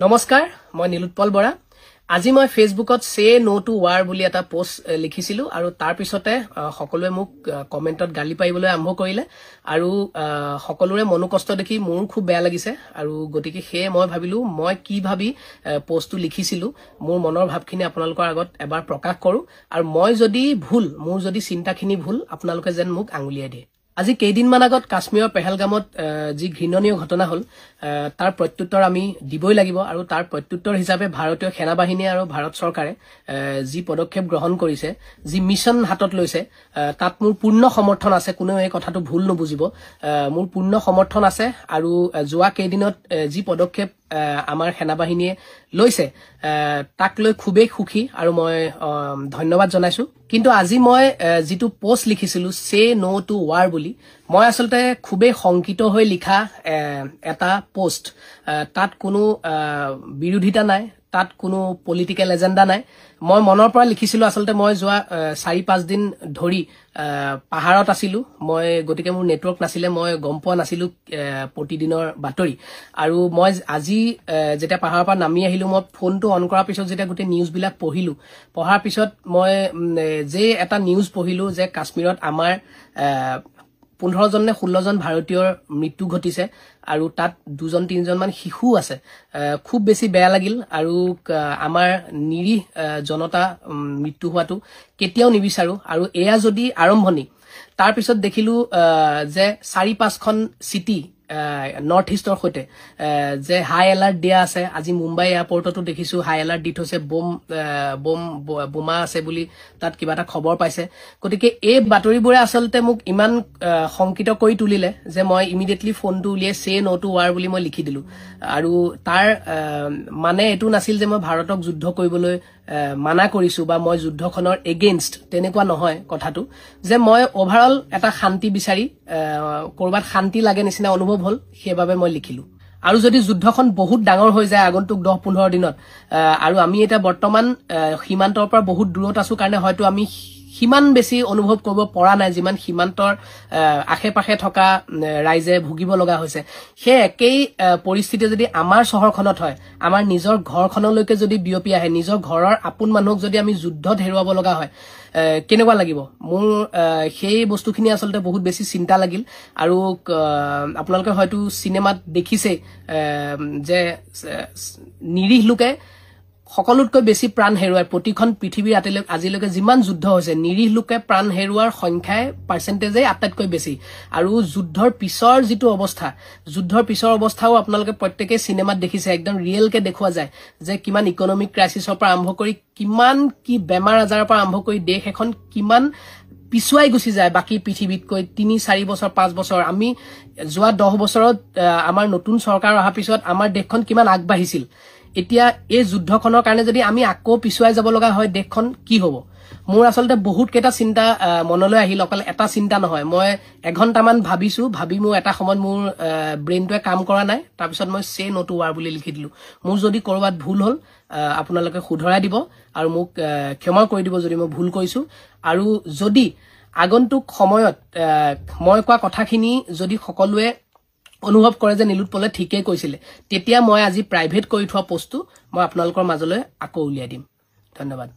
নমস্কাৰ মই নীলোৎপল বৰা আজি মই ফেসবুকত সে নো টু ওয়াৰ বুলি এটা পোষ্ট লিখিছিলো আৰু তাৰ পিছতে সকলোৱে মোক কমেন্টত গালি পাইবলৈ আৰম্ভ কৰিলে আৰু সকলোৰে মনোকষ্ট দেখি মোৰ খুব বেয়া লাগিছে আৰু গতিকে হে মই ভাবিলো মই কি ভাবি পোষ্টটো লিখিছিলো মোৰ মনৰ ভাবখিনি আপোনালোকৰ আগত এবাৰ প্ৰকাশ কৰো আৰু মই যদি ভুল মোৰ যদি চিন্তাখিনি ভুল আপোনালোকে যেন মোক আঙুলিয়াই দিয়ে আজি কেইদিনমান আগত কাশ্মীৰৰ পেহেলগামত যি ঘৃণনীয় ঘটনা হল তাৰ প্ৰত্যুত্তৰ আমি দিবই লাগিব আৰু তাৰ প্ৰত্যুত্তৰ হিচাপে ভাৰতীয় সেনাবাহিনী আৰু ভাৰত চৰকাৰে যি পদক্ষেপ গ্ৰহণ কৰিছে যি মিছন হাতত লৈছে তাত মোৰ পূৰ্ণ সমৰ্থন আছে কোনেও এই কথাটো ভুল নবুজিব মোৰ পূৰ্ণ সমৰ্থন আছে আৰু যোৱা কেইদিনত যি পদক্ষেপ আমাৰ সেনাবাহিনীয়ে লৈছে তাক লৈ খুবেই সুখী আৰু মই ধন্যবাদ জনাইছো কিন্তু আজি মই যেটো পোষ্ট লিখিছিলো সে নো টু ওয়াৰ বুলি মই আসলতে খুবেই শংকিত হৈ লিখা এটা পোষ্ট তাত কোনো বিৰোধিতা নাই তাত কোনো পলিটিক্যাল এজেন্ডা নাই মই মনৰ পৰা লিখিছিলো আসলতে মই যোৱা 4-5 দিন ধৰি পাহাৰত আছিলো মই গতিকে মোৰ নেটৱৰ্ক নাছিলে মই গম পোৱা নাছিলো প্ৰতিদিনৰ বাতৰি আৰু মই আজি যেটা পাহাৰৰ পৰা নামি আহিলো মই ফোনটো অন কৰাৰ পিছত যেটা গুটে নিউজ বিলাক পঢ়াৰ পিছত মই যে এটা নিউজ পঢ়িলো যে কাশ্মীৰত আমাৰ 15 জন নে 16 জন ভাৰতীয়ৰ মৃত্যু ঘটিছে আৰু তাত 2-3 জন মান শিশু আছে খুব বেছি বেয়া লাগিল আৰু আমাৰ নিৰি জনতা মৃত্যু হোৱাটো কেতিয়াও নিবিচাৰো আৰু এয়া যদি আৰম্ভণি তাৰ পিছত দেখিলো যে 4-5 খন সিটি নৰ্থ ইষ্টৰ হৈতে যে হাই এলাৰ্ট দিয়া আছে আজি মুম্বাই এয়াৰপৰ্টতো দেখিছো হাই এলাৰ্ট দি থৈছে বোমা আছে বুলি তাত কিবা এটা খবৰ পাইছে গতিকে এই বাতৰিবোৰে আসলতে মোক ইমান শংকিত কৰি তুলিলে যে মই ইমিডিয়েটলি ফোনটো উলিয়াই সে নো টু ওয়াৰ বুলি মই লিখি দিলো আৰু তাৰ মানে এটো নাছিল যে মই ভাৰতক যুদ্ধ কৰিবলৈ মানা কৰিছো বা মই যুদ্ধখনৰ এগেইনষ্ট তেনেকুৱা নহয় কথাটো যে মই ওভাৰঅল এটা শান্তি বিচাৰি কৰবাত শান্তি লাগে নিচিনা অনুভৱ হল সেইবাবে মই লিখিলো আৰু যদি যুদ্ধখন বহুত ডাঙৰ হৈ যায় আগন্তুক 10-15 দিনত আৰু আমি এটা বৰ্তমান সীমান্তৰ পৰা বহুত দূৰত আছো কাৰণে হয়তো আমি হিমান বেছি অনুভৱ কৰিব পৰা নাই যিমান সীমান্তৰ আখেপাখে থকা ৰাইজে ভুগিব লগা হৈছে হে একেই পৰিস্থিতি যদি আমাৰ চহৰখনত হয় আমাৰ নিজৰ ঘৰখনলৈকে যদি বিয়পি আহে নিজৰ ঘৰৰ আপোন মানুহক যদি আমি যুদ্ধত হেৰুৱাব লগা হয় কেনেকুৱা লাগিব মোৰ সেই বস্তুখিনি আসলতে বহুত বেছি চিন্তা লাগিল আৰু আপোনালোকে হয়তো সিনেমাত দেখিছে যে নিৰীহ লোকে সকলোতকৈ বেছি প্ৰাণ হেৰুৱায় প্ৰতিখন পৃথিৱীৰ আজিলৈকে যিমান যুদ্ধ হৈছে নিৰীহ লোকে প্ৰাণ হেৰুৱাৰ সংখ্যাই পাৰ্চেন্টেজে আটাইতকৈ বেছি আৰু যুদ্ধৰ পিছৰ যেটো অৱস্থা যুদ্ধৰ পিছৰ অৱস্থাও আপোনালোকে প্ৰত্যেককে সিনেমাত দেখিছে একদম ৰিয়েল কে দেখুৱা যায় যে কিমান ইকোনমিক ক্ৰাইসিছৰ পৰা আৰম্ভ কৰি কিমান কি বেমাৰ আজাৰৰ পৰা আৰম্ভ কৰি দেশ এখন কিমান পিছুৱাই গুছি যায় বাকি পৃথিৱীতকৈ 3-4 বছৰ 5 বছৰ আমি যোৱা 10 বছৰত আমাৰ নতুন চৰকাৰ অহা পিছত আমাৰ দেশখন কিমান আগবাঢ়িছিল এতিয়া এই যুদ্ধখনৰ কাৰণে যদি আমি আকৌ পিছুৱাই যাব লগা হয় দেশখন কি হ'ব মোৰ আসলতে বহুত কেটা চিন্তা মনলৈ আহিল অকল এটা চিন্তা নহয় মই 1 ঘণ্টামান ভাবি মোৰ এটা সময় মোৰ ব্ৰেইনটোৱে কাম কৰা নাই তাৰ পিছত মই সে নো টু ওয়াৰ বুলি লিখি দিলো মোৰ যদি কৰবাত ভুল হল আপোনালোকে শুধৰাই দিব আৰু মোক ক্ষমা কৰি দিব যদি মই ভুল কৰিছো আৰু যদি আগন্তুক সময়ত মই কোৱা কথাখিনি যদি সকলোৱে অনুভৱ কৰে যে নীলোৎপলে ঠিকই কৈছিলে তেতিয়া মই আজি প্ৰাইভেট কৰি থোৱা পোষ্টটো মই আপোনালোকৰ মাজলৈ আকৌ উলিয়াই দিম ধন্যবাদ